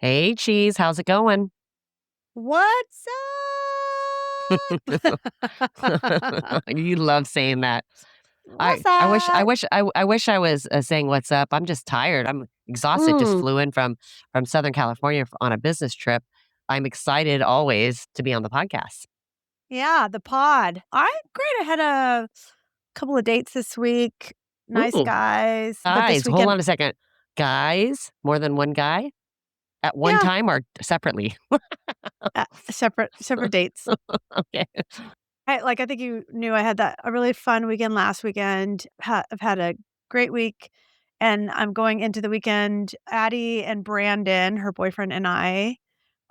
Hey, Cheese, how's it going? What's up? You love saying that. What's I wish I up? wish I wish I was, saying "What's up?" I'm just tired. I'm exhausted. Just Mm, flew in from Southern California on a business trip. I'm excited always to be on the podcast. yeah, the pod. I'm great. I had a couple of dates this week. Nice Ooh, guys, but this guys, hold weekend, on a second. Guys? More than one guy? At one yeah, time or separately? separate dates. Okay. I think you knew I had a really fun weekend last weekend. I've had a great week, and I'm going into the weekend. Addie and Brandon, her boyfriend, and I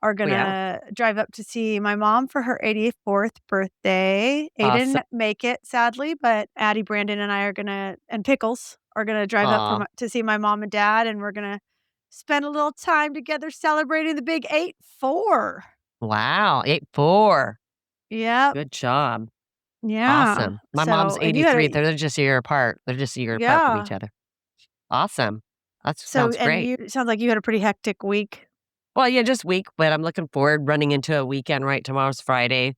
are Oh, yeah. gonna drive up to see my mom for her 84th birthday. Awesome. Aiden make it, sadly, but Addie, Brandon, and I are gonna and Pickles are gonna drive up Aw. to see my mom and dad, and we're gonna spend a little time together celebrating the big 8-4. Wow, 8'4". Yep. Good job. Yeah. Awesome. My mom's So, and you had 83. a They're just a year apart. They're just a year apart from each yeah. other. Awesome. That So, sounds and great. you it sounds like you had a pretty hectic week. Well, yeah, just week, but I'm looking forward running into a weekend, right? Tomorrow's Friday.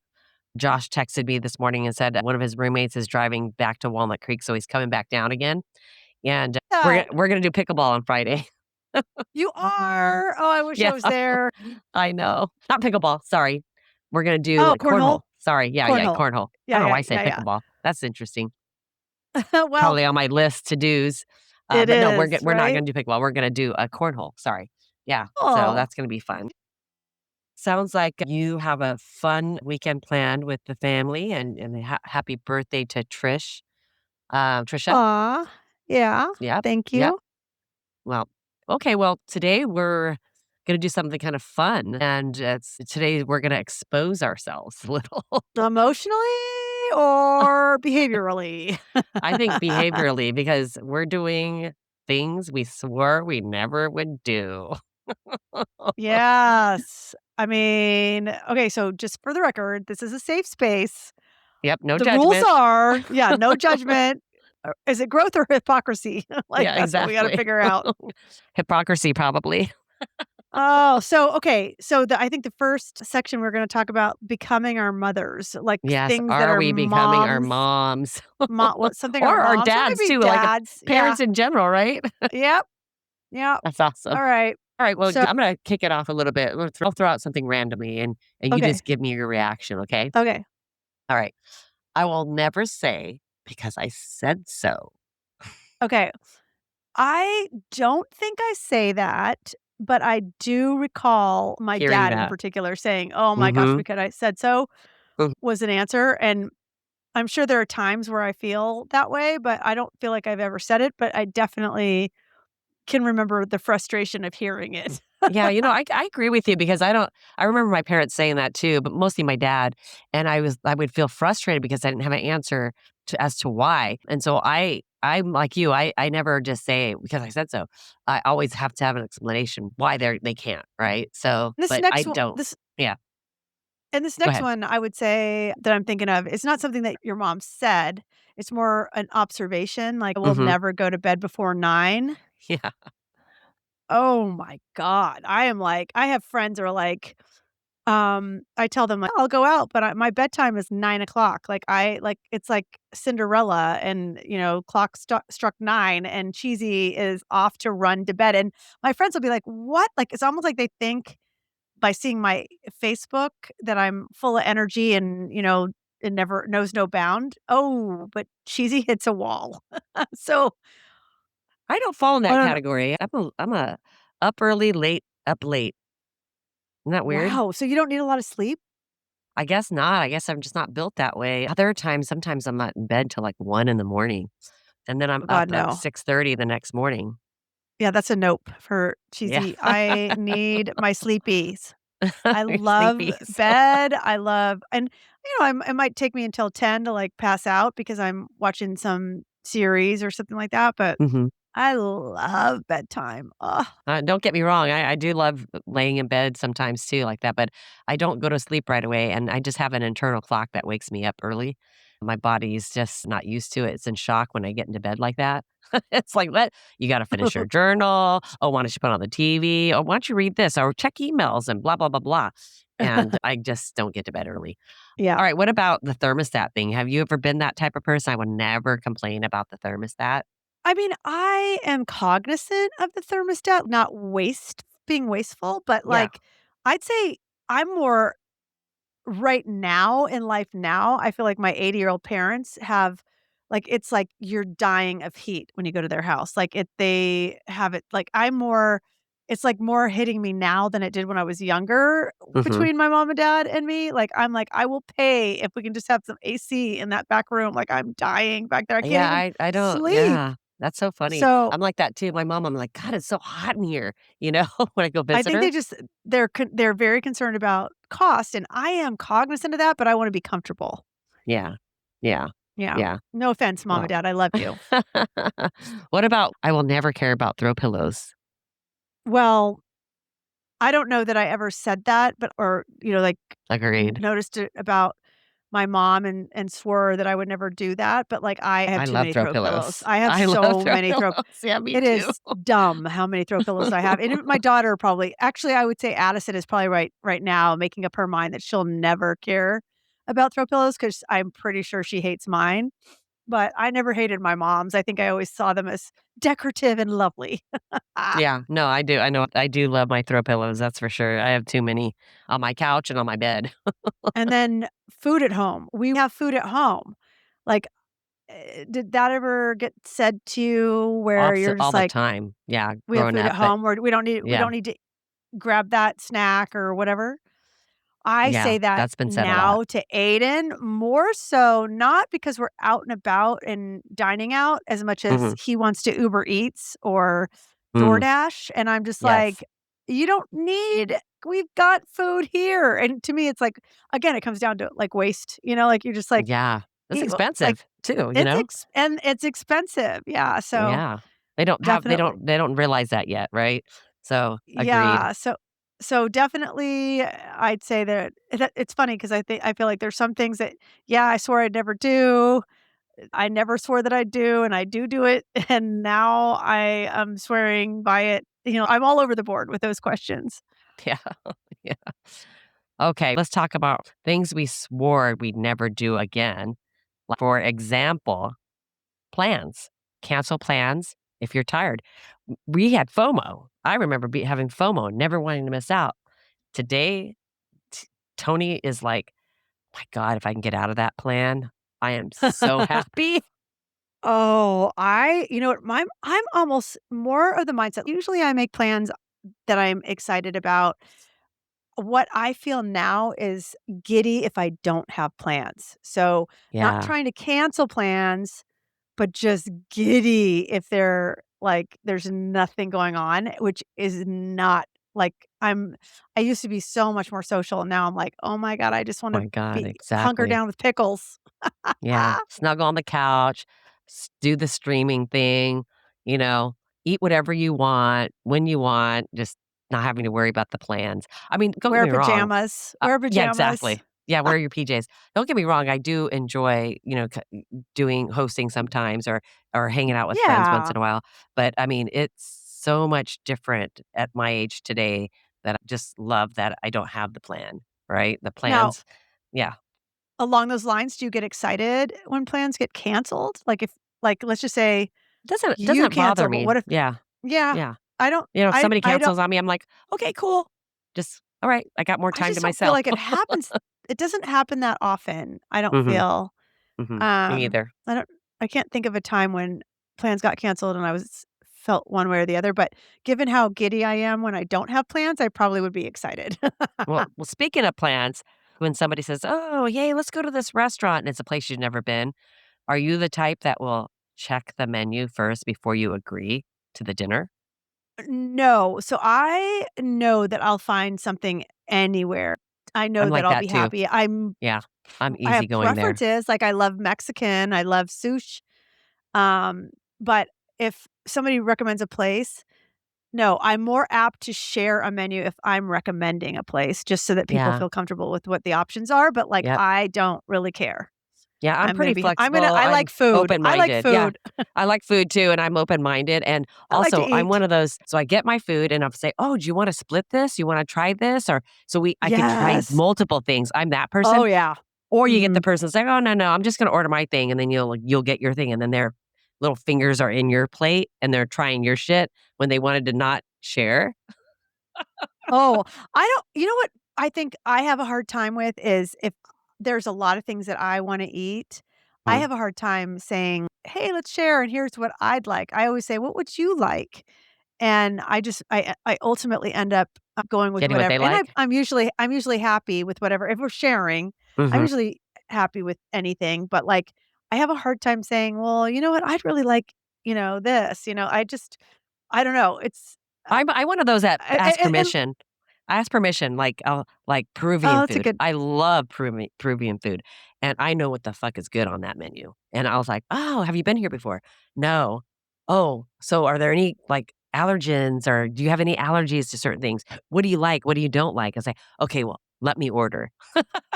Josh texted me this morning and said that one of his roommates is driving back to Walnut Creek, so he's coming back down again. And Yeah, we're gonna do pickleball on Friday. you are. Oh, I wish I Yeah, was there. I know. Not pickleball, sorry. We're gonna do Oh, cornhole. cornhole? Sorry. Yeah, Cornhole. cornhole. I Yeah, don't know why yeah, I said yeah, pickleball. That's interesting. yeah. Well, Probably on my list to dos. it But no, is, we're not right? gonna do pickleball. We're gonna do a cornhole. Sorry. Yeah. So Oh. that's gonna be fun. Sounds like you have a fun weekend planned with the family, and happy birthday to Trish. Trisha. Aw, yeah, Yep. thank Yep. you. Well, okay. Well, today we're gonna do something kind of fun, and today we're gonna expose ourselves a little. Emotionally or behaviorally? I think behaviorally because we're doing things we swore we never would do. Yes. I mean, okay, so just for the record, this is a safe space. Yep. No The rules judgment. are, yeah, no judgment. Is it growth or hypocrisy? Like, Yeah. that's what we gotta Exactly. figure out. Hypocrisy, probably. Oh, so okay, so I think the first section we're gonna talk about becoming our mothers, like Yes, things that are are we becoming our moms. moms? What something Or our our moms or dads maybe too, like, dads. Yeah. parents in general, right? Yep. Yep. That's awesome. Alright. Alright, well, So I'm gonna kick it off a little bit. I'll throw out something randomly, and you okay. just give me your reaction, okay? Okay. Alright. I will never say, "Because I said so." Okay. I don't think I say that, but I do recall my Hearing dad in that. particular saying, "Oh my gosh, Mhm. because I said so," Mm. was an answer, and I'm sure there are times where I feel that way, but I don't feel like I've ever said it, but I definitely can remember the frustration of hearing it. Yeah, I agree with you because I remember my parents saying that too, but mostly my dad, and I would feel frustrated because I didn't have an answer as to why, and so I'm like you, I never just say because I said so. I always have to have an explanation why they can't, right? So, This but I next one don't. this Yeah, and this go next ahead. one, I would say that I'm thinking of, it's not something that your mom said, it's more an observation, like, "We'll Mhm. never go to bed before 9." Yeah. Oh my god. I am like I have friends who are like, I tell them, like, "I'll go out, but my bedtime is 9 o'clock." Like, it's like Cinderella and, clock struck 9 and Cheesy is off to run to bed, and my friends will be like, "What?" Like, it's almost like they think by seeing my Facebook that I'm full of energy and, it never knows no bound. Oh, but Cheesy hits a wall. So, I don't fall in I that don't know. category. I'm a up early, late up late. Isn't that weird? Wow, so you don't need a lot of sleep? I guess not. I guess I'm just not built that way. Other times, sometimes I'm not in bed till like 1 in the morning, and then I'm Oh up god, at no. 6:30 the next morning. Yeah, that's a nope for Yeah. cheesy. I need my sleepies. I Your love sleepies. bed. I love and, it might take me until 10 to, like, pass out because I'm watching some series or something like that, but Mhm. I love bedtime. Ugh. Don't get me wrong, I do love laying in bed sometimes too like that, but I don't go to sleep right away, and I just have an internal clock that wakes me up early. My body's just not used to it. It's in shock when I get into bed like that. It's like, "What? You gotta finish your journal. Oh, why don't you put on the TV? Oh, why don't you read this or check emails and blah, blah, blah, blah." And I just don't get to bed early. Yeah. All right, what about the thermostat thing? Have you ever been that type of person? I would never complain about the thermostat. I mean, I am cognizant of the thermostat, not being wasteful, but, Yeah. like, I'd say I'm more right now in life now, I feel like my 80-year-old parents have like, it's like you're dying of heat when you go to their house. Like, they have it like, I'm more it's, like, more hitting me now than it did when I was younger Mhm. between my mom and dad and me. Like, I'm like, "I will pay if we can just have some AC in that back room." Like, I'm dying back there. I can't Yeah, even I don't sleep. yeah, that's so funny. So, I'm like that too. My mom, I'm like, "God, it's so hot in here," when I go I visit think her. they're very concerned about cost, and I am cognizant of that, but I wanna be comfortable. Yeah. Yeah. Yeah. Yeah. No offense, mom and Well dad, I love you. what about I will never care about throw pillows. Well, I don't know that I ever said that, but or, like, Agreed. noticed it about my mom and swore that I would never do that, but, like, I have I too love many throw throw pillows. pillows. I have I love so throw many pillows. Yeah, me it too. is dumb how many throw pillows I have, and even my daughter probably actually, I would say Addison is probably right now making up her mind that she'll never care about throw pillows because 'cause I'm pretty sure she hates mine, but I never hated my mom's. I think I always saw them as decorative and lovely. Yeah, no, I do. I know I do love my throw pillows, that's for sure. I have too many on my couch and on my bed. And then food at home. We have food at home. Like, did that ever get said to you where Opposite you're just all the like, time. Yeah, "We have growing food at up, but home, or we yeah. don't need to grab that snack or whatever?" I Yeah, say that that's been said a lot. now to Aiden, more so not because we're out and about and dining out as much as Mhm. he wants to Uber Eats or Mm, DoorDash, and I'm just yes. like, "You don't need we've got food here." And to me, it's like, again, it comes down to, like, waste, like, you're just like, Yeah. It's "Eat like, expensive too, you know? it's expensive." Yeah, so Yeah. They don't have definitely. they don't realize that yet, right? So, agreed. Yeah, so definitely, I'd say that it's funny because I feel like there's some things that, yeah, I swore I'd never do. I never swore that I'd do, and I do it, and now I am swearing by it. I'm all over the board with those questions. Yeah. Yeah. Okay, let's talk about things we swore we'd never do again. Like, for example, plans. Cancel plans if you're tired. We had FOMO. I remember having FOMO, never wanting to miss out. Today, T Tony is like, "My god, if I can get out of that plan, I am so happy." Oh, you know what, I'm almost more of the mindset usually I make plans that I'm excited about. What I feel now is giddy if I don't have plans. So, not Yeah. trying to cancel plans, but just giddy if there's nothing going on, which is not like I used to be so much more social, and now I'm like, "Oh my god, I just wanna My god, be hunker exactly. down with pickles." Yeah. Snuggle on the couch, do the streaming thing, you know, eat whatever you want, when you want, just not having to worry about the plans. I mean, don't get Wear me wrong. pajamas, wear Yeah, pajamas. exactly. Yeah, wear your PJs. Don't get me wrong, I do enjoy, doing hosting sometimes or hanging out with friends once Yeah. in a while, but, I mean, it's so much different at my age today that I just love that I don't have the plan, right? The Now, plans yeah. along those lines, do you get excited when plans get canceled? Let's just say you Doesn't bother cancel, but me. what if Yeah, yeah, yeah. I don't If somebody I don't cancels on me, I'm like, "Okay, cool. Just alright, I got more I time to just don't feel myself." like it doesn't happen that often, I don't Mhm, feel. mhm. Me neither. I don't I can't think of a time when plans got canceled and I was felt one way or the other, but given how giddy I am when I don't have plans, I probably would be excited. Well, speaking of plans, when somebody says, "Oh, yay, let's go to this restaurant," and it's a place you've never been, are you the type that will check the menu first before you agree to the dinner? No, so I know that I'll find something anywhere. I I'm know that like I'll that be too. happy. Yeah, I'm I have easygoing there. preferences, like, I love Mexican, I love sushi, but if somebody recommends a place, no, I'm more apt to share a menu if I'm recommending a place just so that people Yeah, feel comfortable with what the options are, but, like, yep. I don't really care. Yeah, I'm I'm gonna pretty be flexible. I I'm like food. I like open-minded. Yeah. food. I like food too, and I'm open-minded, and I like to also, I'm eat. one of those so I get my food and I'll say, "Oh, do you wanna split this? You wanna try this?" Or so I can try Yes. multiple things. I'm that Oh, person. yeah. Or you get the Mhm. person that's like, "Oh, no, no, I'm just gonna order my thing," and then you'll get your thing, and then their little fingers are in your plate, and they're trying your shit when they wanted to not share. Oh, I don't you know what I think I have a hard time with is if there's a lot of things that I wanna eat, I Mm. have a hard time saying, "Hey, let's share, and here's what I'd like." I always say, "What would you like?" And I ultimately end up, going with Getting what whatever, they and like? I'm usually happy with whatever if we're sharing, I'm Mhm. usually happy with anything, but, like, I have a hard time saying, "Well, you know what? I'd really like, this," I don't know, it's, I'm one of those that ask and permission. I ask permission, like oh, Peruvian that's a food. good I love Peruvian food, and I know what the fuck is good on that menu. And I was like, "Oh, have you been here before?" "No." "Oh, so are there any, like, allergens or do you have any allergies to certain things? What do you like? What do you don't like?" I say, "Okay, well, let me order."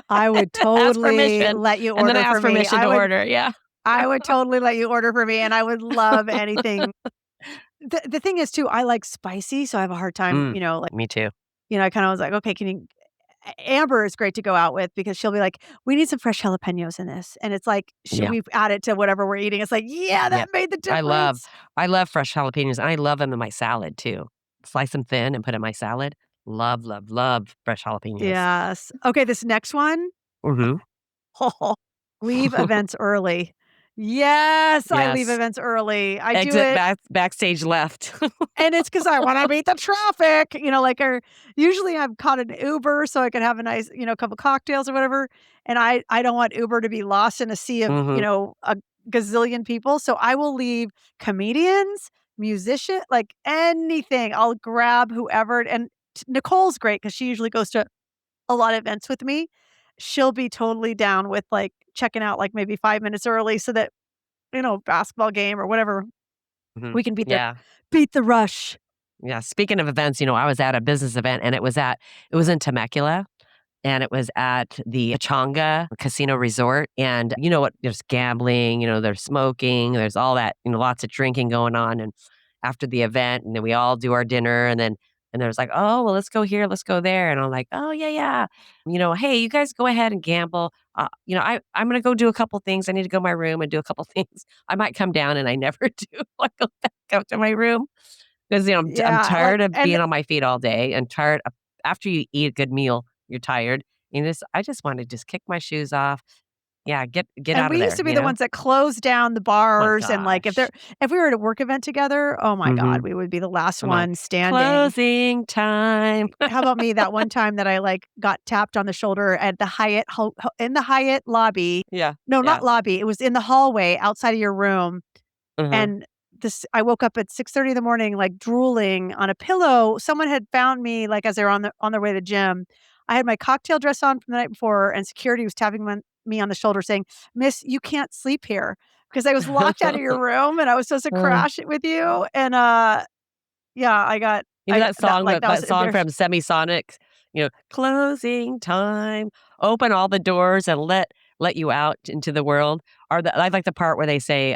I would Ask totally permission, let you and then I order for ask me. permission to order, yeah. I would totally let you order for me, and I would love anything. The thing is too, I like spicy, so I have a hard time, Mm, me too. I kinda was like, "Okay, can you" Amber is great to go out with because she'll be like, "We need some fresh jalapenos in this," and it's like, Yeah. we add it to whatever we're eating. It's like, "Yeah, Yeah. that made the I love difference." I love fresh jalapenos, and I love them in my salad too. Slice them thin and put in my salad. Love, love, love fresh jalapenos. Yes. Okay, this next one. Mhm. Leave events early. Yes, I leave Yes. events early. I do Exit it. backstage left. And it's 'cause I wanna beat the traffic, or usually I've caught an Uber so I could have a nice, couple cocktails or whatever, and I don't want Uber to be lost in a sea of, Mhm. a gazillion people, so I will leave comedians, like, anything. I'll grab whoever, and Nicole's great 'cause she usually goes to a lot of events with me. She'll be totally down with, like, checking out, like, maybe 5 minutes early so that, basketball game or whatever, Mhm. we can Yeah. beat the rush. Yeah. Speaking of events, I was at a business event, and it was in Temecula. And it was at the Pachanga Casino Resort, and you know what? There's gambling, there's smoking, there's all that, lots of drinking going on, and after the event, and then we all do our dinner, and there's like, "Oh, well, let's go here, let's go there," and I'm like, "Oh, yeah, yeah." "Hey, you guys go ahead and gamble. I'm gonna go do a couple things. I need to go to my room and do a couple things. I might come down," and I never do. I go back up to my room. 'Cause, I'm Yeah, tired of and being on my feet all day and tired of after you eat a good meal, you're tired. I just wanna just kick my shoes off. Yeah, get out of we used there, to be the ones that closed down the My bars, and, like, gosh. if we were at a work event together, oh my god, Mhm. we would be the last I'm like, one standing. "Closing time." How about me that one time that I, like, got tapped on the shoulder at the Hyatt ho ho in the Hyatt lobby. Yeah, No, not yeah. lobby, it was in the hallway outside of your room, Mhm. and this I woke up at 6:30 in the morning, like, drooling on a pillow. Someone had found me, like, as they were on their way to the gym. I had my cocktail dress on from the night before, and security was tapping me on the shoulder saying, "Miss, you can't sleep here," because I was locked out of your room, and I was supposed to Uh, crash it with you, and, yeah, I that that, song like, that that was that song embarrassing. from Semisonic, "Closing time, open all the doors and let you out into the world," I like the part where they say,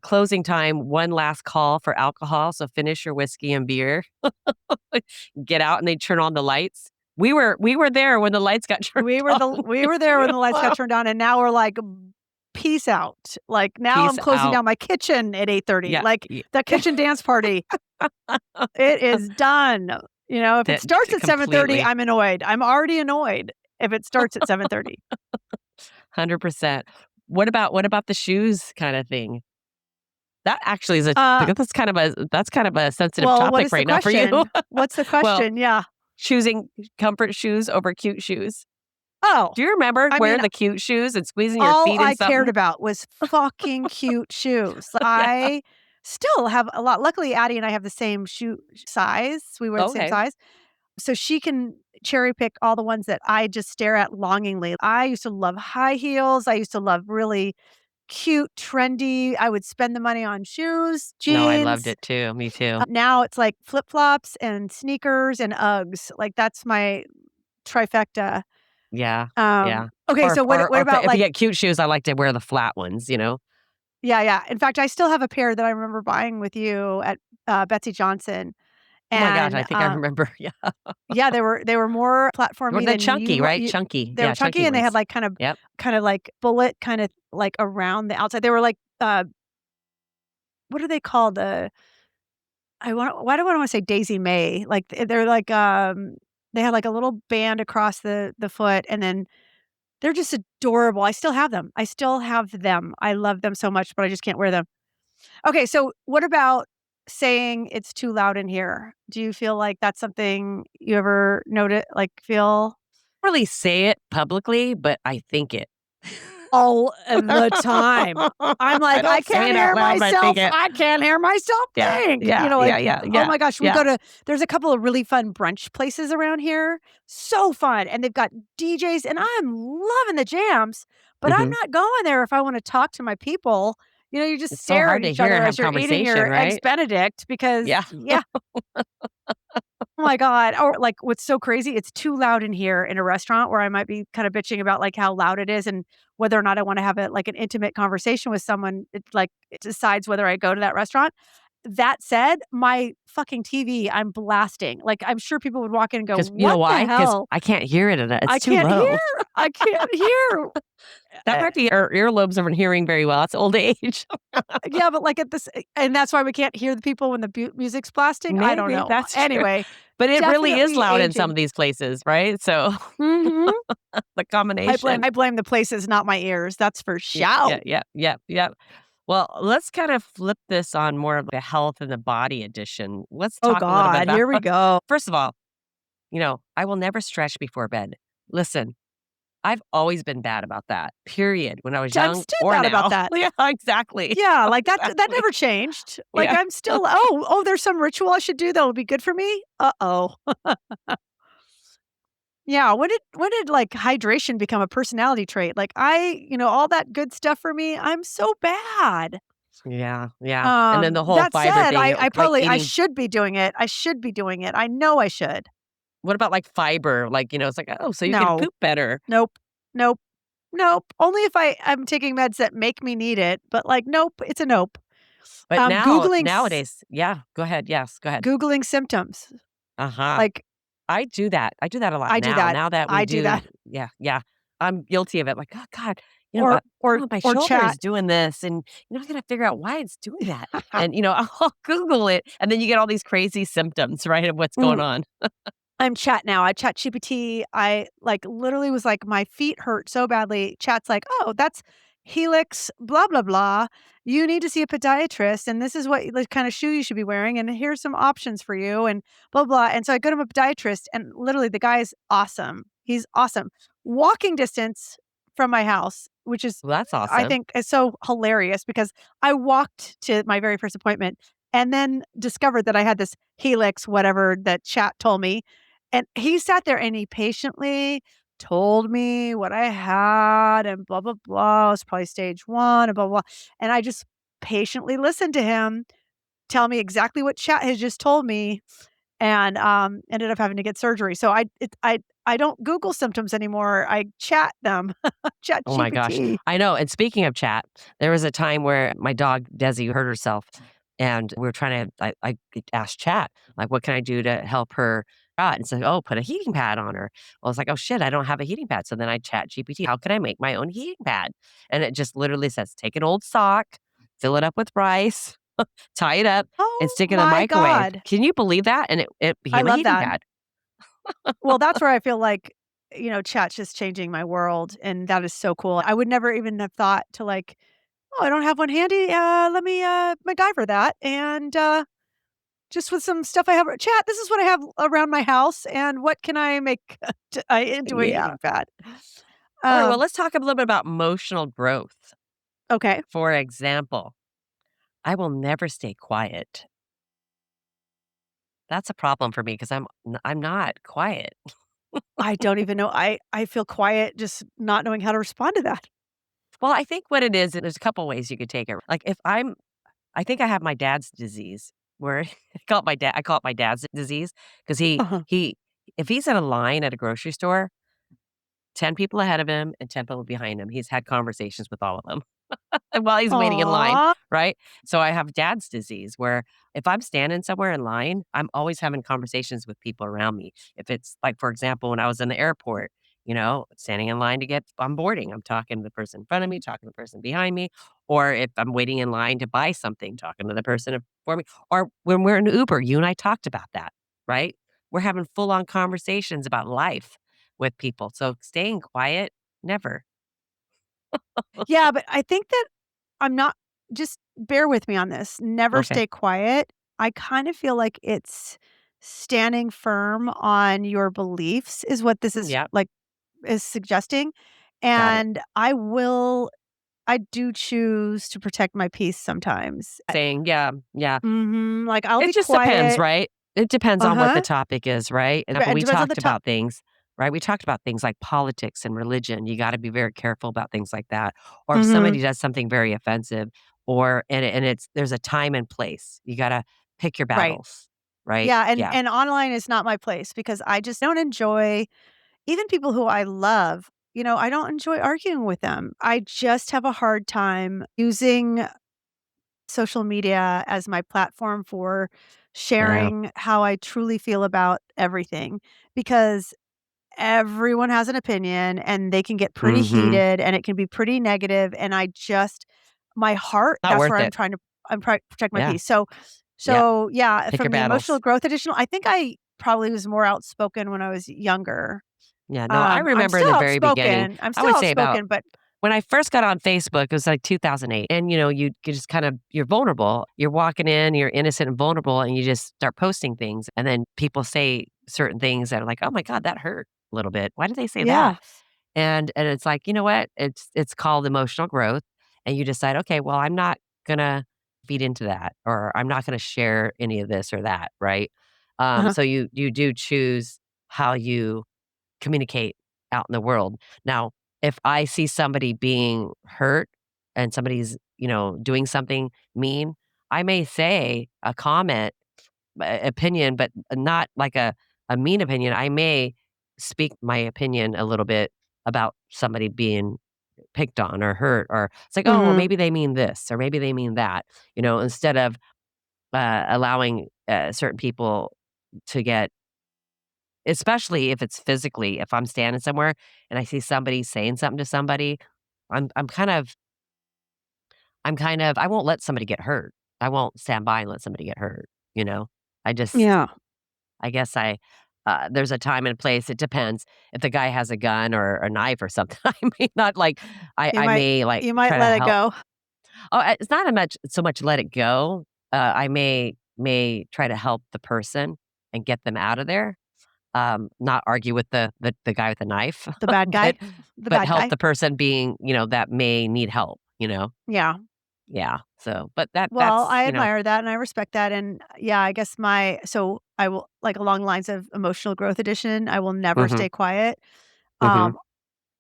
"Closing time, one last call for alcohol, so finish your whiskey and beer. Get out," and they turn on the lights. We were there when the lights got turned on. We were there when the lights got turned on, and now we're like, "Peace out." Like, now I'm Peace closing out. down my kitchen at 8:30. Yeah, Like, ye the kitchen dance party, it is done. If it that starts at 7:30, completely, I'm annoyed. I'm already annoyed if it starts at 7:30. 100%. What about the shoes kinda thing? That actually is Uh, that's kind of a sensitive well, what topic is the right now for you. question? What's the Well, question? Yeah. choosing comfort shoes over cute shoes. Oh, Do you remember I mean, wearing the cute shoes and squeezing your all feet in I cared something? about was fucking cute shoes. Yeah. I still have a lot luckily, Addie and I have the same shoe size. We wear the same Okay. size. So she can cherry pick all the ones that I just stare at longingly. I used to love high heels. I used to love really cute, trendy. I would spend the money on shoes, No, I loved jeans. it too. Me too. Now it's like flip-flops and sneakers and Uggs. Like, that's my trifecta. Yeah. Um, Yeah. Okay, so what Or about, if you like get cute shoes, I like to wear the flat ones, you know? yeah, yeah. In fact, I still have a pair that I remember buying with you at, Betsy Johnson, Oh my gosh, I and, think I remember, yeah. yeah, they were more Well, platformy the than chunky, right? you Chunky. they were Yeah, chunky chunky and they had, ones. like, Yep. kinda, like, bullet kinda, like, around the outside. They were like, what are they called? I want why do I wanna say Daisy May? Like, they're like, they had, like, a little band across the foot, and then they're just adorable. I still have them. I still have them. I love them so much, but I just can't wear them. Okay, so what about saying it's too loud in here? Do you feel like that's something you ever like, feel Really say it publicly, but I think it. all the time? I'm I like, "I don't say can't it out hear loud, but I think myself. it. I can't hear myself Yeah, think." yeah, yeah, Like, yeah, oh yeah, my gosh, we yeah. go to there's a couple of really fun brunch places around here. So fun, and they've got DJs, and I'm loving the jams, but I'm Mhm. not going there if I wanna talk to my people. You just It's so stare at hard to each hear other and have as you're eating conversation, your eggs right? Benedict because Yeah. yeah. Oh my god, or, like, what's so crazy, it's too loud in here in a restaurant where I might be kinda bitching about, like, how loud it is and whether or not I wanna have an intimate conversation with someone, it decides whether I go to that restaurant. That said, my fucking TV, I'm blasting, like, I'm sure people would walk in and go, Because you know "What the why? Because hell? I can't hear it, and it's I too can't hear, low. I can't hear." That Uh, might be our earlobes aren't hearing very well, it's old age. yeah, but, like, and that's why we can't hear the people when the music's blasting? I don't Maybe, know. that's true. Anyway, But it really is definitely loud in some aging. of these places, right? So, Mhm. the combination. I blame the places, not my ears, that's for Yeah, yeah, sure. yeah, yeah, yeah. Well, let's kind of flip this on more of the health and the body edition. Let's Oh talk a little bit god, about here we go. first of all, I will never stretch before bed. Listen, I've always been bad about that, period, when I was I'm young still or bad about now. that. Yeah, exactly. Yeah, like, that Exactly. never changed. Like, Yeah. I'm still, there's some ritual I should do that'll be good for me? Uh-oh. Yeah, when did, like, hydration become a personality trait? Like, all that good stuff for me, I'm so bad. Yeah, yeah, and then the whole That fiber said, thing, like I eating should be doing it. I should be doing it. I know I should. what about, like, fiber? Like, it's like, "Oh, so you can No. poop better." Nope. Nope. Nope. Only if I'm taking meds that make me need it, but, like, nope, it's a nope. But Googling nowadays yeah, go ahead, yes, go ahead. Googling symptoms, Uh-huh. like, I do that. I do that a lot I do now. that. Now that we I do do that. yeah, yeah. I'm guilty of it. Like, "Oh god, Or or my or shoulder is chat. doing this, and, I gotta figure out why it's doing that." And, I'll Google it, and then you get all these crazy symptoms, right, of what's going Mm. on. I'm Chat now. I Chat GPT. I, like, literally was like, "My feet hurt so badly." Chat's like, "Oh, that's Helix blah, blah, blah. You need to see a podiatrist, and this is what the kind of shoe you should be wearing, and here's some options for you," and blah, blah, and so I go to a podiatrist, and literally the guy is awesome. He's awesome. Walking distance from my house, which is, Well, that's I awesome. think, is so hilarious because I walked to my very first appointment and then discovered that I had this Helix, whatever that Chat told me, and he sat there and he patiently told me what I had and blah, blah, blah. It was probably stage 1 and blah, blah, blah. And I just patiently listened to him tell me exactly what chat had just told me and, ended up having to get surgery. So I don't Google symptoms anymore. I chat them. Chat Oh my gosh. GPT. I know, and speaking of chat, there was a time where my dog, Desi, hurt herself, and we were trying to I asked chat, like, "What can I do to help her out?" And said, "Oh, put a heating pad on her." I was like, "Oh, shit, I don't have a heating pad." So then I chat GPT, "How can I make my own heating pad?" And it just literally says, "Take an old sock, fill it up with rice, tie it up, and Oh stick it in the my microwave." god. Can you believe that? And it I became a love heating that. pad. Well, that's where I feel like, chat's just changing my world, and that is so cool. I would never even have thought to, like, "Oh, I don't have one handy, let me, MacGyver that, and, just with some stuff I have chat, this is what I have around my house, and what can I make into a Yeah. heating pad?" Alright, well, Um, let's talk a little bit about emotional growth. okay. For example, I will never stay quiet. That's a problem for me because I'm not quiet. I don't even know. I feel quiet just not knowing how to respond to that. Well, I think what it is, and there's a couple ways you could take it. Like, if I think I have my dad's disease where I call it my dad's disease because Uh-huh. if he's in a line at a grocery store, 10 people ahead of him and 10 people behind him. He's had conversations with all of them while he's waiting in line, Aw. right? So I have dad's disease where if I'm standing somewhere in line, I'm always having conversations with people around me. If it's like, for example, when I was in the airport, standing in line to get on boarding, I'm talking to the person in front of me, talking to the person behind me, or if I'm waiting in line to buy something, talking to the person before me, or when we're in Uber, you and I talked about that, right? We're having full on conversations about life with people. So staying quiet, never. Yeah, but I think that I'm not just bear with me on this. Never Okay. stay quiet. I kind of feel like it's standing firm on your beliefs is what this is Yep. like is suggesting. Got it. And I do choose to protect my peace sometimes. Saying, yeah, yeah. Mhm, like, I'll It be just depends, quiet. right? It depends on what the Uh-huh. topic is, right? And Right, but and we depends on the talked top. about things, right? We talked about things like politics and religion. You gotta be very careful about things like that. Or if Mhm. somebody does something very offensive and it's there's a time and place. You gotta pick your Right. battles, right? Yeah, and Yeah. and online is not my place because I just don't enjoy even people who I love, I don't enjoy arguing with them. I just have a hard time using social media as my platform for Yeah. sharing how I truly feel about everything because everyone has an opinion and they can get pretty Mhm. heated and it can be pretty negative and my heart, Not that's worth where it. I'm trying to protect my Yeah. peace. So Yep. so yeah, Pick your from the emotional battles. growth additional, I think I probably was more outspoken when I was younger. Yeah, no, I I'm remember in still the very beginning, outspoken. I'm I still would say about outspoken, but when I first got on Facebook, it was like 2008, and, you just kind of you're vulnerable. You're walking in, you're innocent and vulnerable, and you just start posting things, and then people say certain things that are like, "Oh my god, that hurt a little bit. Why did they say that?" yeah. And it's like, you know what? It's called emotional growth, and you decide, "Okay, well, I'm not gonna feed into that, or I'm not gonna share any of this or that," right? Uh-huh. So you do choose how you communicate out in the world. Now, if I see somebody being hurt and somebody's, doing something mean, I may say a comment, opinion, but not like a mean opinion. I may speak my opinion a little bit about somebody being picked on or hurt, or it's like, oh, well, Mhm. maybe they mean this or maybe they mean that, instead of allowing certain people to get. Especially if it's physically, if I'm standing somewhere and I see somebody saying something to somebody, I'm kind of I won't let somebody get hurt. I won't stand by and let somebody get hurt, you know? I just Yeah. I guess there's a time and place, it depends. If the guy has a gun or a knife or something, I may not like You I might may, you try might to let it help. go. Oh, it's not a much so much let it go. I may try to help the person and get them out of there. Not argue with the guy with the knife, The bad guy. but The but bad help guy. the person being, that may need help, you know? Yeah. Yeah, so but that Well, that's, I admire that and I respect that, and, yeah, I guess I will like, along the lines of emotional growth edition, I will never Mhm, stay quiet. mhm, Um,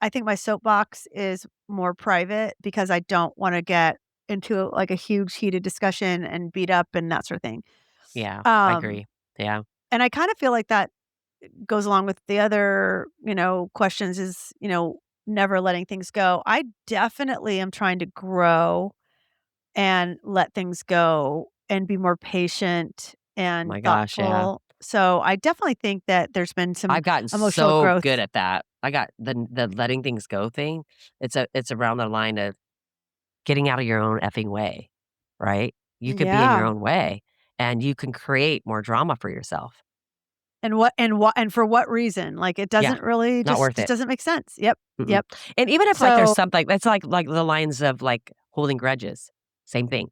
I think my soapbox is more private because I don't wanna get into, like, a huge heated discussion and beat up and that sort of thing. yeah, I Um, agree, yeah, and I kinda feel like that goes along with the other, questions is, never letting things go. I definitely am trying to grow and let things go and be more patient oh and my gosh, yeah. thoughtful. So, I definitely think that there's been some I've gotten emotional so good growth. at that. I got the letting things go thing, it's around the line of getting out of your own effing way, right? You could be in your Yeah. own way, and you can create more drama for yourself. And for what reason? Like, it Yeah, doesn't really not worth just it. doesn't make sense. Yep. Mm-mm. Yep. And even if, like, there's So something that's like the lines of, like, holding grudges, same thing,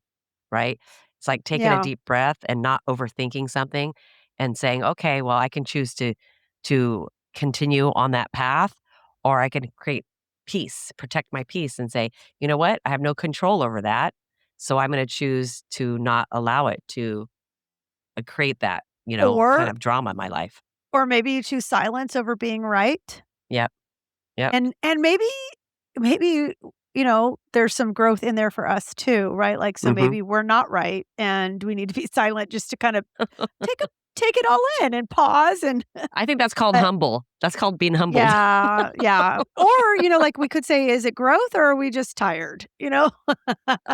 right? It's like taking a yeah. deep breath and not overthinking something and saying, "Okay, well, I can choose to continue on that path, or I can create peace, protect my peace and say, "You know what? I have no control over that, so I'm gonna choose to not allow it to, create that, kind Or of drama in my life." or maybe you choose silence over being right. Yep, yep. And maybe, there's some growth in there for us too, right? Like, so Mhm. maybe we're not right and we need to be silent just to kind of take a take it all in and pause and I think that's called uh, humble. That's called being humbled. yeah, yeah. Or, like we could say, is it growth or are we just tired?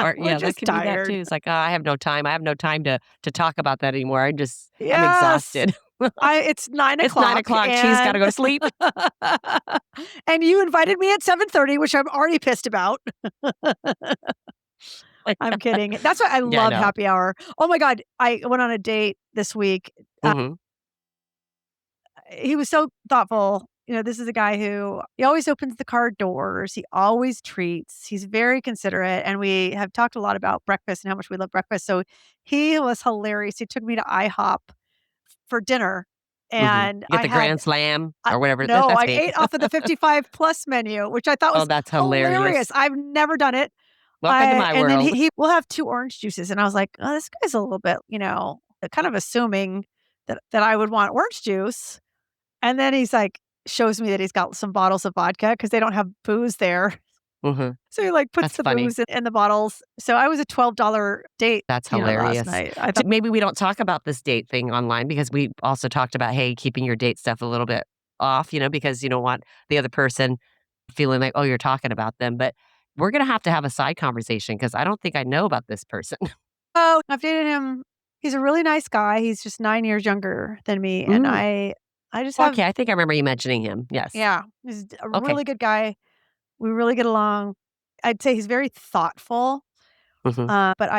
Or We're yeah, that just could be that too. tired. It's like, "Oh, I have no time. I have no time to talk about that anymore. I'm Yes. exhausted." It's 9 It's 9 o'clock o'clock. She's gotta and go to sleep. and you invited me at 7:30, which I'm already pissed about. Like, I'm kidding. That's why I yeah, I love know. happy hour. Oh my god, I went on a date this week. Mhm. He was so thoughtful. This is a guy who he always opens the car doors. He always treats. He's very considerate, and we have talked a lot about breakfast and how much we love breakfast. So he was hilarious. He took me to IHOP for dinner, Mhm. and You get the Grand Slam or whatever. no, That's I me. ate off of the 55 plus menu, which I thought Oh, was that's hilarious. hilarious. I've never done it. Welcome to I my and then world. he will have 2 orange juices, and I was like, "Oh, this guy's a little bit, kind of assuming that I would want orange juice." And then he's like shows me that he's got some bottles of vodka because they don't have booze there. Mhm. So he, like, puts That's the funny. booze in the bottles. So I was a $12 date, That's last hilarious. night. I So thought, maybe we don't talk about this date thing online because we also talked about, hey, keeping your date stuff a little bit off, because you don't want the other person feeling like, oh, you're talking about them. But we're going to have a side conversation because I don't think I know about this person. "Oh, I've dated him. He's a really nice guy. He's just 9 years younger than me, and Mm. I just have." Okay. I think I remember you mentioning him. Yes. Yeah, he's a Okay. really good guy. We really get along. I'd say he's very thoughtful, Hmm. but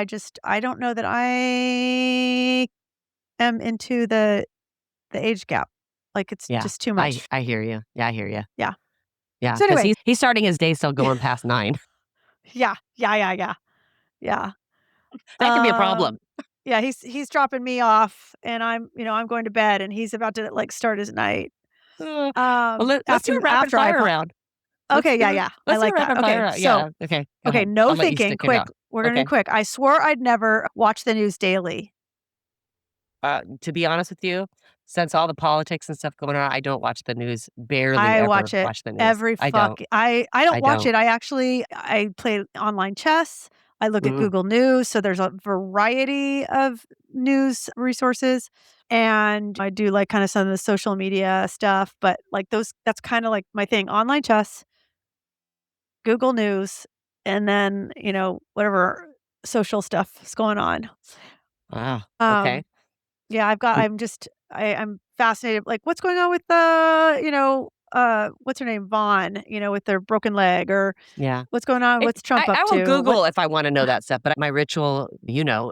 I don't know that I am into the age gap. Like, it's Yeah. just too I, much. I hear you. Yeah. I hear you. Yeah. Yeah. So Because anyway, he's starting his day still going past 9. yeah, yeah, yeah, yeah, yeah. That could be a problem. Yeah, he's dropping me off and I'm going to bed and he's about to, like, start his night, Well, let's do a rapid after I fire po round. okay, yeah, yeah, I Let's do a like that. rapid Okay, fire round. so Yeah. Okay. Go okay, ahead. no I'll let you thinking, stick it quick. out. We're gonna do Okay. quick. I swore I'd never watch the news daily. To be honest with you, since all the politics and stuff going on, I don't watch the news. Barely I ever watch it watch the news. every I don't. I don't I watch don't. it. I play online chess. I look at Mm, Google News, so there's a variety of news resources, and I do, like, kinda some of the social media stuff, but, like, those that's kinda, like, my thing. Online chess, Google News, and then, whatever social stuff is going on. wow. Okay. Um, yeah, Mm, I'm fascinated, like, what's going on with what's her name? Vaughn, with their broken leg, or yeah. what's going on? What's Trump up I will to? Google if I want to know that stuff. But my ritual,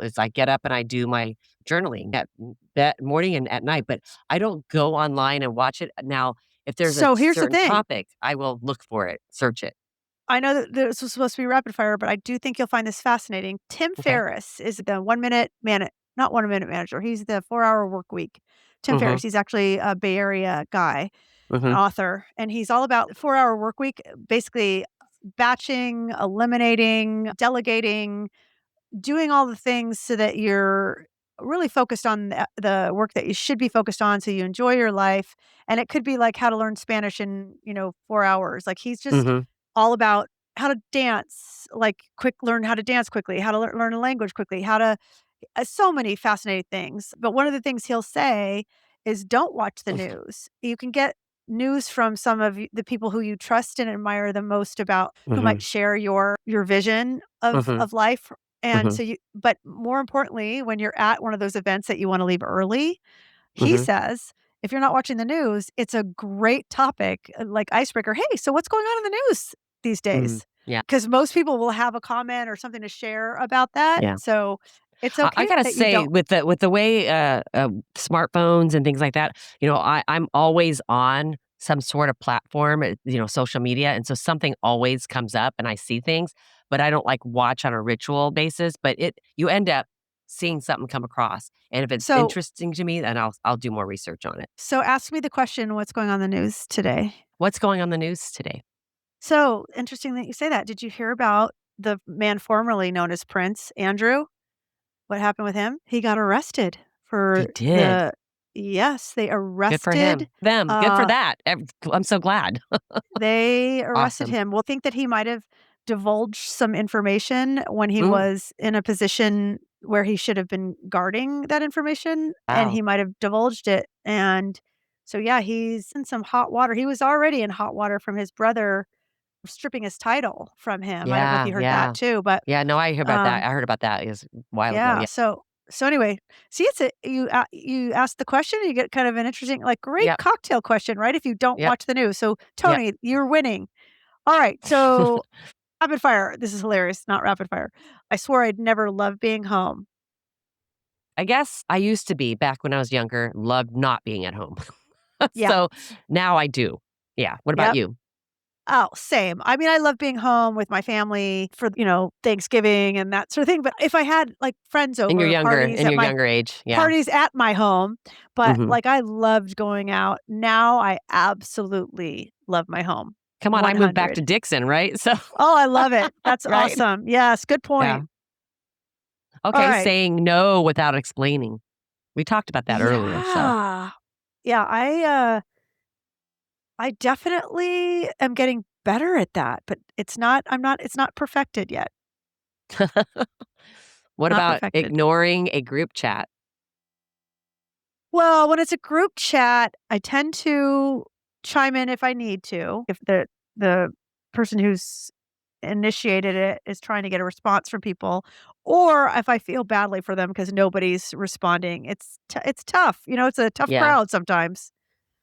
is I get up and I do my journaling at that morning and at night. But I don't go online and watch it. Now, if there's a So here's the certain thing. topic, I will look for it, search it. I know that this was supposed to be rapid fire, but I do think you'll find this fascinating. Tim Okay. Ferriss is the 1 minute man, not 1 minute manager. He's the 4 Hour Work Week. Tim Mm-hmm. Ferriss, he's actually a Bay Area guy, an Mm-hmm. author, and he's all about 4 Hour Work Week, basically batching, eliminating, delegating, doing all the things so that you're really focused on the work that you should be focused on so you enjoy your life. And it could be like how to learn Spanish in, 4 hours. Like he's just Mm-hmm. all about how to dance, like learn how to dance quickly, how to learn a language quickly, how to so many fascinating things. But one of the things he'll say is don't watch the news. You can get news from some of the people who you trust and admire the most, about who Mm-hmm. might share your vision Mm-hmm. of life. And Mm-hmm. so but more importantly, when you're at one of those events that you want to leave early, he Mm-hmm. says, if you're not watching the news, it's a great topic, like icebreaker. Hey, so what's going on in the news these Mm, days? yeah. Because most people will have a comment or something to share about that. Yeah. So it's I okay gotta that you say, don't. with the way smartphones and things like that, I'm always on some sort of platform, social media, and so something always comes up, and I see things, but I don't like watch on a ritual basis. But you end up seeing something come across, and if it's So interesting to me, then I'll do more research on it. so ask me the question, what's going on in the news today? What's going on the news today? So interesting that you say that. Did you hear about the man formerly known as Prince, Andrew? What happened with him? He got arrested He for did. yes, they Good for arrested, him. Them. Good for uh that. I'm so glad. they arrested Awesome. him. We'll think that he might have divulged some information when he Mm, was in a position, where he should have been guarding that information, and Wow. he might have divulged it, and so, yeah, he's in some hot water. He was already in hot water from his brother stripping his title from him. I don't know if Yeah, you heard that yeah. too, but, Yeah, no, I heard about that. um, I heard about that. It was a while ago, yeah, yeah. so anyway, see, it's a you ask the question, you get kind of an interesting, like, great Yep, cocktail question, right, if you don't yep, watch the news. So, yep. Tony, you're winning. Alright, so rapid fire. This is hilarious, not rapid fire. I swore I'd never love being home. I guess I used to be, back when I was younger, loved not being at home. Yeah, So, now I do. Yeah. What about yep. you? Oh, same. I mean, I love being home with my family for, Thanksgiving and that sort of thing, but if I had, like, friends over, In your younger age, yeah. parties at my home, but, Mhm. like, I loved going out. Now I absolutely love my home. Come on, I moved back to 100. Dixon, right? So Oh, I love it. That's right? awesome. Yes, good Yeah. point. Okay, Alright. saying no without explaining. We talked about that earlier, so Yeah. Yeah, I definitely am getting better at that, but it's not perfected yet. what Not about perfected. ignoring a group chat? Well, when it's a group chat, I tend to chime in if I need to. If the person who's initiated it is trying to get a response from people, or if I feel badly for them because nobody's responding. It's tough. It's a tough Yeah, crowd sometimes.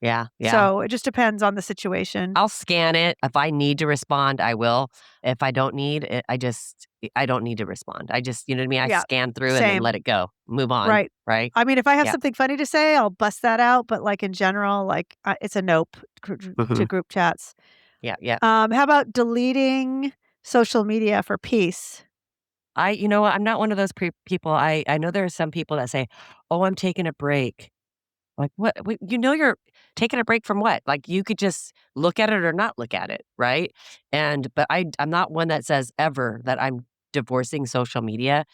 yeah, yeah. So it just depends on the situation. I'll scan it. If I need to respond, I will. If I don't need it, I don't need to respond. I just, you know what I mean? I Yeah, scan through and then same. let it go. Move on, Right. right? I mean, if I have Yeah. something funny to say, I'll bust that out, but, like, in general, like, it's a nope to Mhm. group chats. Yeah, yeah. How about deleting social media for peace? You know what? I'm not one of those people. I know there are some people that say, "Oh, I'm taking a break." Like, what? You're taking a break from what? Like, you could just look at it or not look at it, right? But I'm not one that says ever that I'm divorcing social media.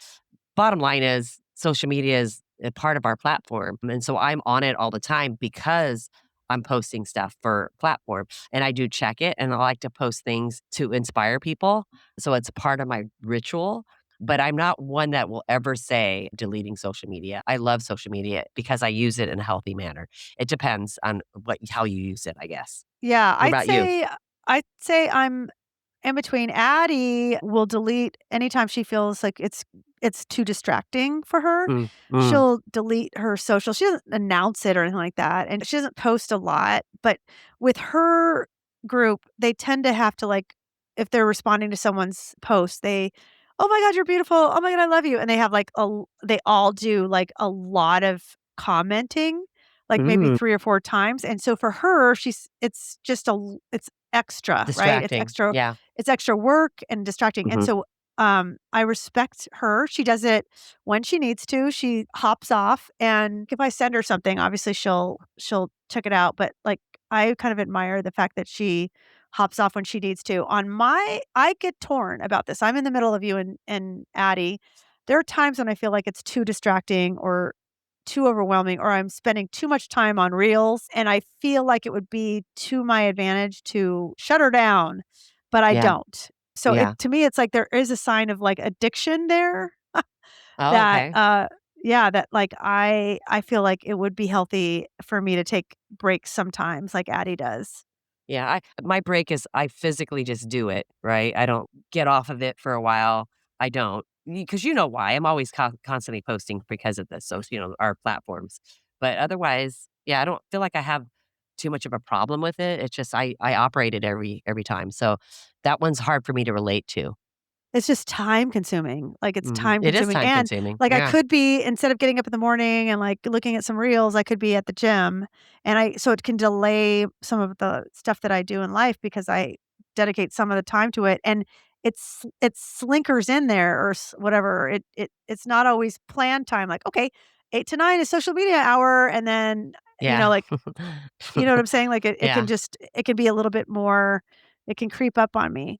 Bottom line is social media is a part of our platform, and so I'm on it all the time because I'm posting stuff for platform, and I do check it, and I like to post things to inspire people, so it's part of my ritual, but I'm not one that will ever say deleting social media. I love social media because I use it in a healthy manner. It depends on how you use it, I guess. Yeah, What about you? I'd say I'm in between. Addie will delete anytime she feels like it's too distracting for her. Mm, mm, She'll delete her social. She doesn't announce it or anything like that, and she doesn't post a lot, but with her group, they tend to have to, like, if they're responding to someone's post, "Oh my god, you're beautiful. Oh my god, I love you." And they have, like, they all do, like, a lot of commenting, like, maybe mm, 3 or 4 times, and so for her, it's just it's extra, right? distracting. Yeah. It's extra work and distracting, and Mhm, so, I respect her. She does it when she needs to. She hops off, and if I send her something, obviously she'll check it out, but, like, I kind of admire the fact that she hops off when she needs to. I get torn about this. I'm in the middle of you and Addie. There are times when I feel like it's too distracting or too overwhelming, or I'm spending too much time on reels, and I feel like it would be to my advantage to shut her down, but I yeah, don't. So yeah. to me, it's like there is a sign of, like, addiction there Oh, that, okay. yeah, that, like, I feel like it would be healthy for me to take breaks sometimes like Addie does. Yeah, my break is I physically just do it, right? I don't get off of it for a while. I don't, because you know why? I'm always constantly posting because of this. So our platforms. But otherwise, yeah, I don't feel like I have too much of a problem with it. It's just I operate it every time. So that one's hard for me to relate to. It's just time consuming, like, it's time It is consuming, time and, consuming. like, I Yeah, could be instead of getting up in the morning and, like, looking at some reels, I could be at the gym, and I so it can delay some of the stuff that I do in life because I dedicate some of the time to it, and it slinkers in there or whatever. It's not always planned time, like, "Okay, 8 to 9 is social media hour," and then, yeah, like, you know what I'm saying? Like, yeah. it can be a little bit more, it can creep up on me.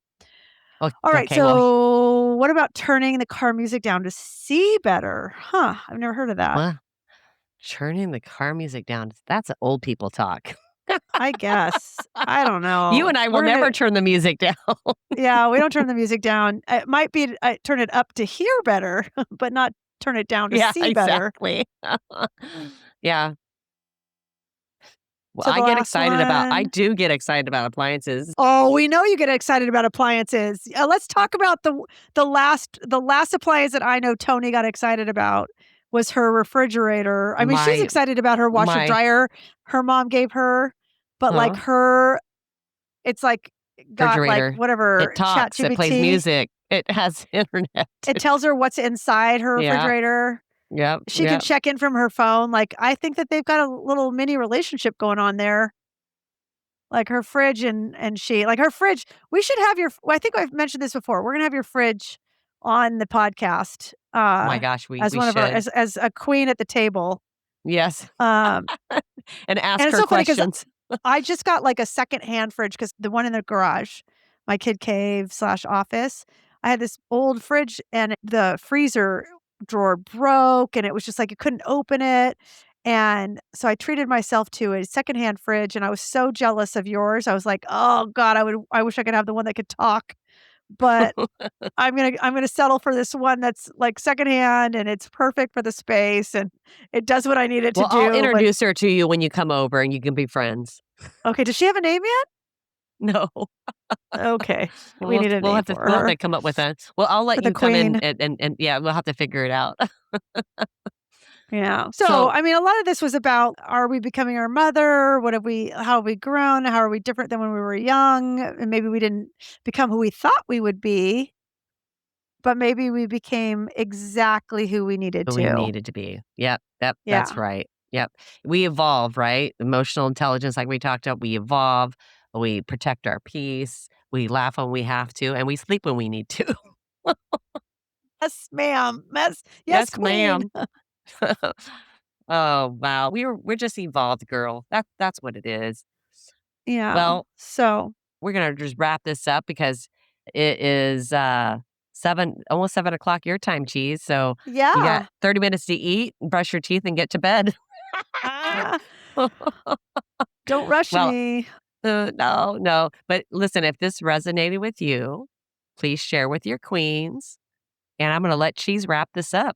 Oh, Alright, okay. Well, so what about turning the car music down to see better? Huh, I've never heard of that. well, turning the car music down. That's old people talk. I guess. I don't You know. and I will We're gonna never turn the music down. Yeah, we don't turn the music down. It might be turn it up to hear better, but not turn it down to Yeah, see better. exactly. Yeah. Well, So the last I one. do get excited about appliances. Oh, we know you get excited about appliances. Let's talk about the last appliance that I know Tony got excited about was her refrigerator. I mean, she's My excited about her washer my dryer her mom gave her, but like huh? her it's like got like Refrigerator. It whatever talks, it plays ChatGPT. music, it has internet. It tells her what's inside her Yeah. refrigerator. Yep, She can yep. check in from her phone. Like I think that they've got a little mini relationship going on there. Like her fridge and she like her fridge we should have your well, I think I've mentioned this before. We're gonna have your fridge on the podcast, Oh my gosh, as we one of our should. as a queen at the table. Yes. Um, And and ask it's her so funny because questions. I just got, like, a secondhand fridge because the one in the garage, my kid cave/office, I had this old fridge and the freezer drawer broke, and it was just like you couldn't open it, and so I treated myself to a secondhand fridge, and I was so jealous of yours. I was like, "Oh god, I wish I could have the one that could talk." But I'm gonna settle for this one that's, like, secondhand, and it's perfect for the space, and it does what I need it to Well, I'll do, but introduce her to you when you come over and you can be friends. okay, does she have a name yet? No. Okay, we need a name for We'll have her, to come up with a well, I'll let for the you come in queen. and yeah, we'll have to figure it out. Yeah. So, So I mean, a lot of this was about, are we becoming our mother? How have we grown? How are we different than when we were young? And maybe we didn't become who we thought we would be, but maybe we became exactly who we needed we to. needed to be. Yep, yep, that's Yeah. right. Yep. We evolve, right? Emotional intelligence, like we talked about, we evolve, we protect our peace, we laugh when we have to, and we sleep when we need to. Yes, ma'am. Yes, Yes, queen. ma'am. Oh, wow. We're just evolved, girl. That's what it is. Yeah. Well, So, we're gonna just wrap this up because it is 7 your time, cheese. So you got yeah. 30 minutes to eat, brush your teeth, and get to bed. Ah, don't rush Well, me. no, no. But listen, if this resonated with you, please share with your queens. And I'm gonna let cheese wrap this up.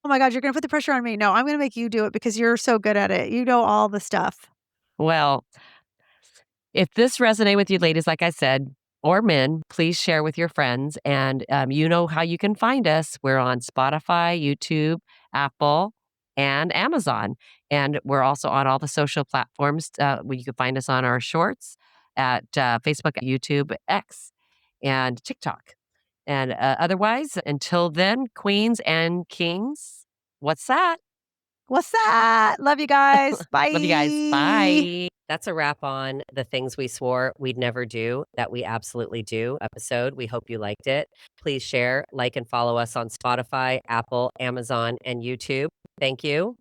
Oh my God, you're going to put the pressure on me. No, I'm going to make you do it because you're so good at it. You know all the stuff. Well, if this resonated with you, ladies, like I said, or men, please share with your friends. And you know how you can find us. We're on Spotify, YouTube, Apple, and Amazon. And we're also on all the social platforms where you can find us on our shorts at Facebook, YouTube, X, and TikTok. And otherwise, until then, queens and kings, what's that? What's that? Love you guys. Love you guys. Bye. Bye. That's a wrap on the things we swore we'd never do that we absolutely do episode. We hope you liked it. Please share, like, and follow us on Spotify, Apple, Amazon, and YouTube. Thank you.